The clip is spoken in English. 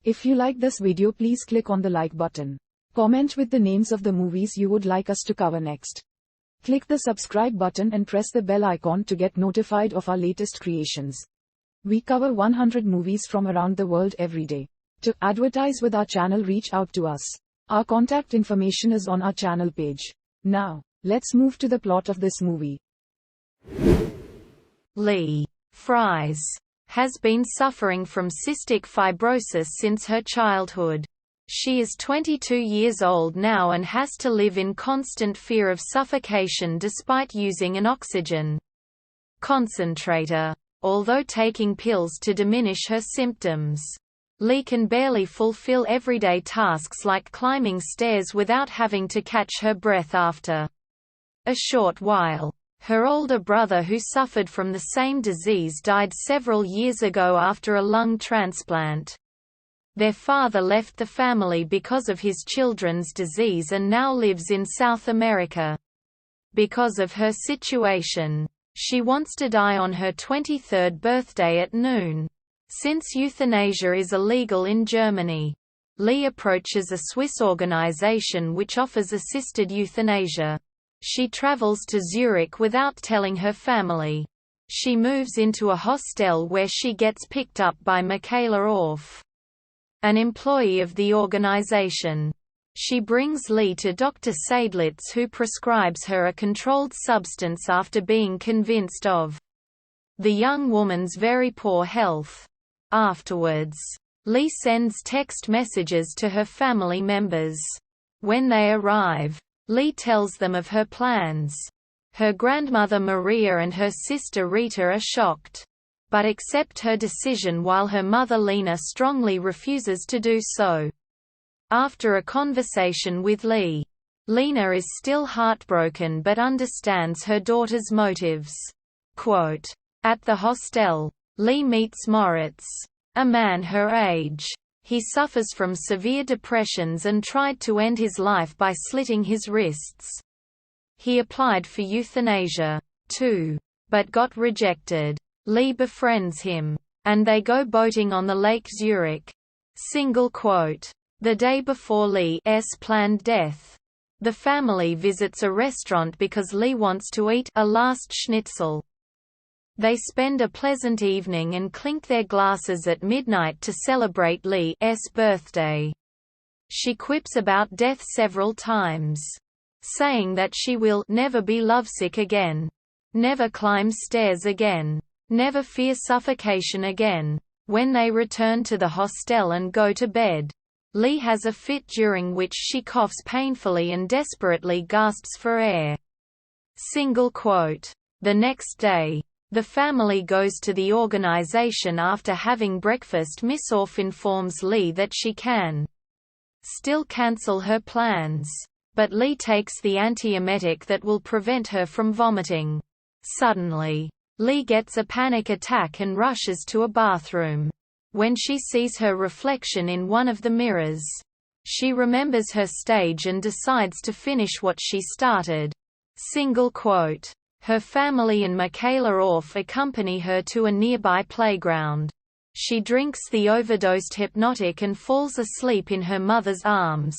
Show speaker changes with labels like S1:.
S1: If you like this video, please click on the like button. Comment with the names of the movies you would like us to cover next. Click the subscribe button and press the bell icon to get notified of our latest creations. We cover 100 movies from around the world every day. To advertise with our channel, reach out to us. Our contact information is on our channel page. Now, let's move to the plot of this movie.
S2: Lee Fries has been suffering from cystic fibrosis since her childhood. She is 22 years old now and has to live in constant fear of suffocation despite using an oxygen concentrator, although taking pills to diminish her symptoms. Lee can barely fulfill everyday tasks like climbing stairs without having to catch her breath after a short while. Her older brother, who suffered from the same disease, died several years ago after a lung transplant. Their father left the family because of his children's disease and now lives in South America. Because of her situation, she wants to die on her 23rd birthday at noon. Since euthanasia is illegal in Germany, Lee approaches a Swiss organization which offers assisted euthanasia. She travels to Zurich without telling her family. She moves into a hostel where she gets picked up by Michaela Orff, an employee of the organization. She brings Lee to Dr. Seidlitz, who prescribes her a controlled substance after being convinced of the young woman's very poor health. Afterwards, Lee sends text messages to her family members. When they arrive, Lee tells them of her plans. Her grandmother Maria and her sister Rita are shocked, but accept her decision while her mother Lena strongly refuses to do so. After a conversation with Lee, Lena is still heartbroken but understands her daughter's motives. Quote, "At the hostel, Lee meets Moritz, a man her age. He suffers from severe depressions and tried to end his life by slitting his wrists. He applied for euthanasia, too, but got rejected. Lee befriends him, and they go boating on the Lake Zurich." Single quote. The day before Lee's planned death, the family visits a restaurant because Lee wants to eat a last schnitzel. They spend a pleasant evening and clink their glasses at midnight to celebrate Lee's birthday. She quips about death several times, saying that she will never be lovesick again, never climb stairs again, never fear suffocation again. When they return to the hostel and go to bed, Lee has a fit during which she coughs painfully and desperately gasps for air. Single quote. The next day, the family goes to the organization after having breakfast. Miss Orff informs Lee that she can still cancel her plans, but Lee takes the antiemetic that will prevent her from vomiting. Suddenly, Lee gets a panic attack and rushes to a bathroom. When she sees her reflection in one of the mirrors, she remembers her stage and decides to finish what she started. Single quote. Her family and Michaela Orff accompany her to a nearby playground. She drinks the overdosed hypnotic and falls asleep in her mother's arms.